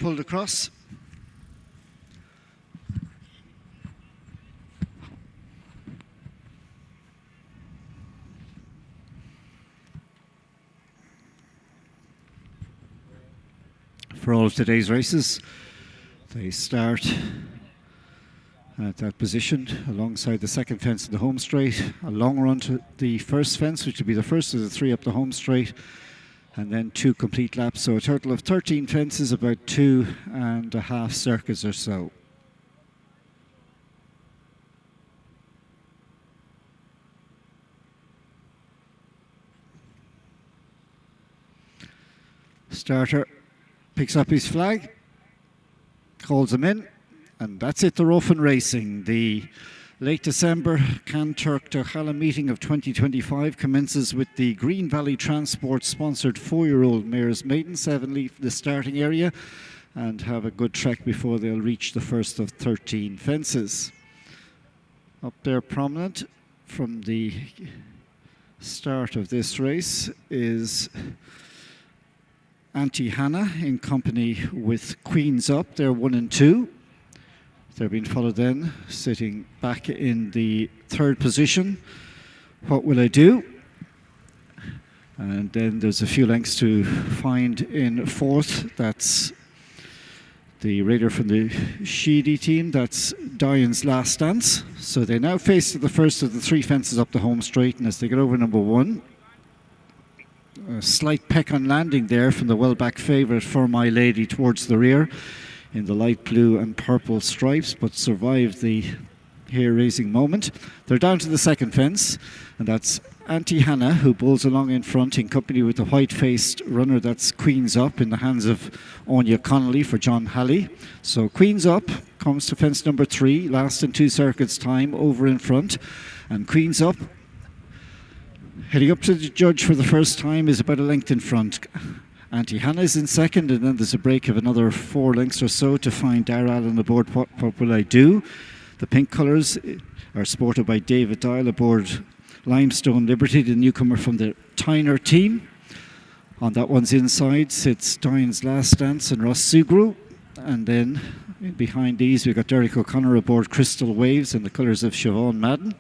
pulled across. For all of today's races, they start at that position alongside the second fence in the home straight, a long run to the first fence, which will be the first of the three up the home straight, and then 2 complete laps. So a total of 13 fences, about 2.5 circuits or so. Starter picks up his flag, calls him in, and that's it. They're off and racing. The late December Canturk Dromahane meeting of 2025 commences with the Green Valley Transport sponsored 4-year-old mares Maiden 7 leave the starting area and have a good trek before they'll reach the first of 13 fences. Up there prominent from the start of this race is Auntie Hannah in company with Queen's Up. They're 1 and 2. They're being followed then, sitting back in the 3rd position. What Will I Do? And then there's a few lengths to find in 4th. That's the raider from the Sheedy team. That's Diane's Last Dance. So they now face the first of the 3 fences up the home straight, and as they get over number 1, a slight peck on landing there from the well-back favourite For My Lady towards the rear in the light blue and purple stripes, but survived the hair-raising moment. They're down to the 2nd fence, and that's Auntie Hannah, who bowls along in front in company with the white-faced runner. That's Queen's Up in the hands of Anya Connolly for John Halley. So Queen's Up comes to fence number 3, last in 2 circuits time, over in front, and Queen's Up, heading up to the judge for the first time, is about a length in front. Auntie Hannah is in 2nd, and then there's a break of another 4 lengths or so to find Dara Allen aboard What Will I Do? The pink colours are sported by David Dial aboard Limestone Liberty, the newcomer from the Tyner team. On that one's inside sits Diane's Last Dance and Ross Sugru, and then behind these we've got Derek O'Connor aboard Crystal Waves in the colours of Siobhan Madden.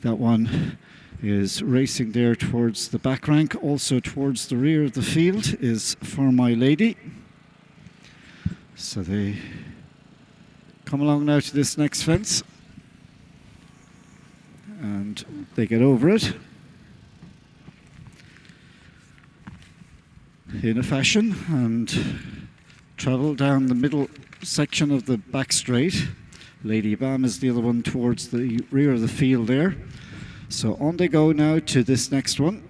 That one is racing there towards the back rank. Also towards the rear of the field is For My Lady. So they come along now to this next fence, and they get over it in a fashion and travel down the middle section of the back straight. Lady Bam is the other one towards the rear of the field there. So on they go now to this next one,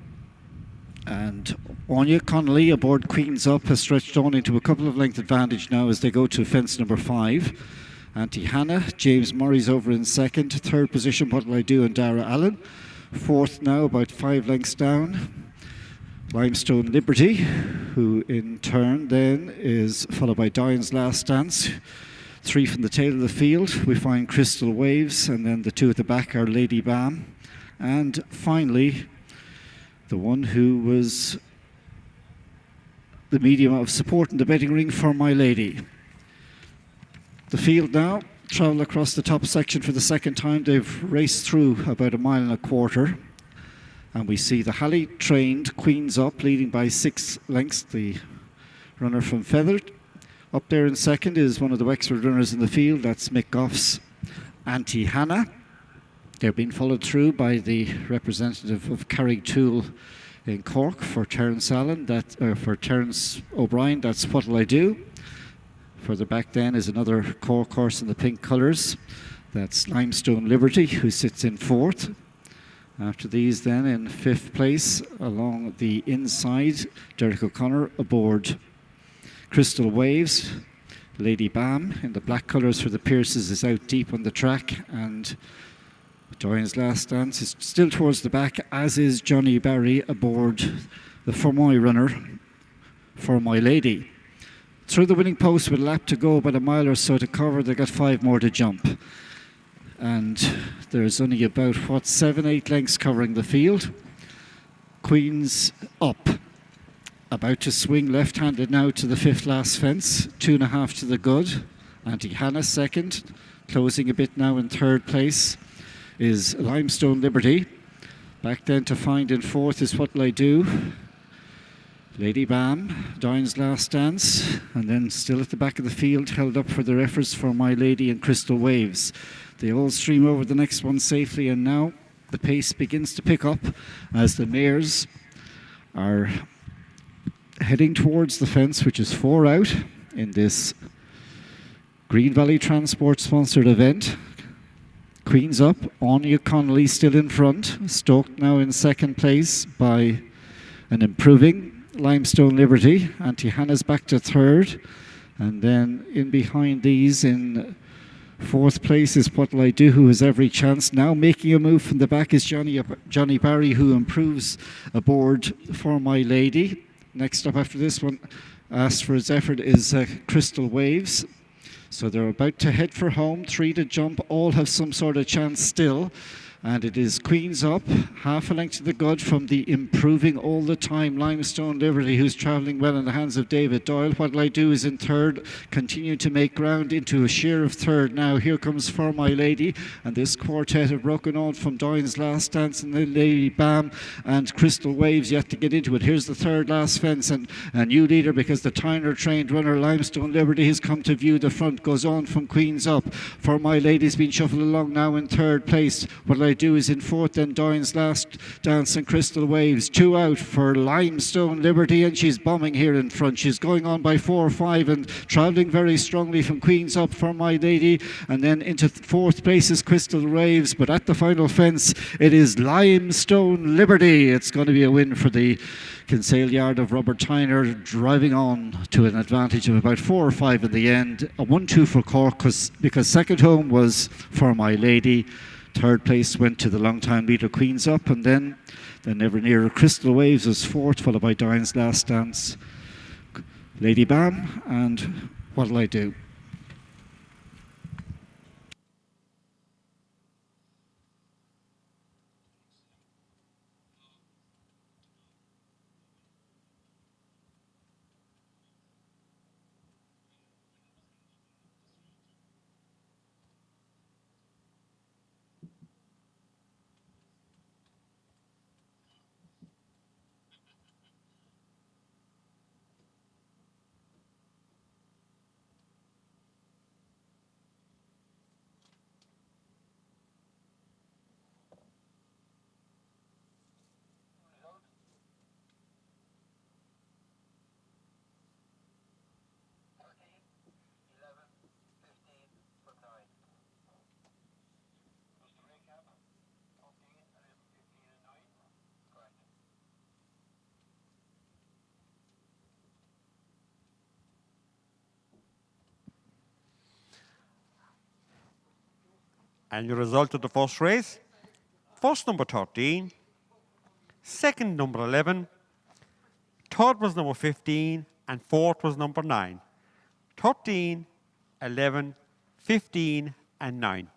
and Anya Connolly aboard Queen's Up has stretched on into a couple of length advantage now as they go to fence number 5. Auntie Hannah, James Murray's over in 2nd, 3rd position What Will I Do and Dara Allen. 4th now, about 5 lengths down, Limestone Liberty, who in turn then is followed by Diane's Last Dance. 3 from the tail of the field we find Crystal Waves, and then the 2 at the back are Lady Bam. And finally, the one who was the medium of support in the betting ring, For My Lady. The field now travel across the top section for the 2nd time. They've raced through about 1.25 miles, and we see the Halley trained Queen's Up leading by 6 lengths, the runner from Feathered. Up there in 2nd is one of the Wexford runners in the field. That's Mick Goff's Auntie Hannah. They're being followed through by the representative of Carrigtwohill in Cork for Terence Allen, for Terence O'Brien. That's What Will I Do? Further back then is another Cork horse in the pink colours. That's Limestone Liberty, who sits in 4th. After these then in 5th place along the inside, Derek O'Connor aboard Crystal Waves. Lady Bam in the black colours for the Pierces is out deep on the track, and Diane's Last Dance is still towards the back, as is Johnny Barry aboard the Fermoy runner, For My Lady. Through the winning post with a lap to go, about 1 mile or so to cover, they got 5 more to jump. And there's only about, 7, 8 lengths covering the field. Queen's Up about to swing left-handed now to the fifth last fence, 2.5 to the good. Auntie Hannah second, closing a bit now in third place is Limestone Liberty. Back then to find in fourth is What'll I Do? Lady Bam, Doyne's Last Dance, and then still at the back of the field, held up for their efforts for My Lady and Crystal Waves. They all stream over the next one safely, and now the pace begins to pick up as the mares are heading towards the fence, which is 4 out in this Green Valley Transport sponsored event. Queen's up, Anya Connolly still in front, stoked now in second place by an improving Limestone Liberty. Auntie Hannah's back to third, and then in behind these in fourth place is What'll I Do, who has every chance. Now making a move from the back is Johnny Barry, who improves aboard for My Lady. Next up after this one, asked for his effort, is Crystal Waves. So they're about to head for home, 3 to jump, all have some sort of chance still. And it is Queen's up, half a length to the good from the improving all the time Limestone Liberty, who's travelling well in the hands of David Doyle. What'll I Do is in third, continue to make ground into a share of third now. Here comes For My Lady, and this quartet have broken on from Doyne's Last Dance and the Lady Bam and Crystal Waves yet to get into it. Here's the third last fence, and a new leader because the Tyner trained runner Limestone Liberty has come to view the front, goes on from Queen's up. For My Lady's been shuffled along now in third place. What'll I Do is in fourth, then Doyne's Last Dance and Crystal Waves. 2 out for Limestone Liberty, and she's bombing here in front. She's going on by 4 or 5 and travelling very strongly from Queen's up for My Lady, and then into fourth place is Crystal Waves. But at the final fence, it is Limestone Liberty. It's going to be a win for the Kinsale Yard of Robert Tyner, driving on to an advantage of about 4 or 5 in the end. A 1-2 for Cork because second home was For My Lady. Third place went to the long-time leader Queen's Up, and then the never nearer Crystal Waves was fourth, followed by Doyne's Last Dance, Lady Bam, and What'll I Do? And your result of the first race: first number 13, second number 11, third was number 15, and fourth was number 9. 13, 11, 15, and 9.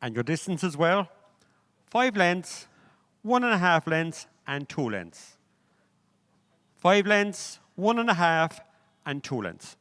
And your distance as well: 5 lengths, 1.5 lengths, and 2 lengths. 5 lengths, 1.5, and 2 lengths.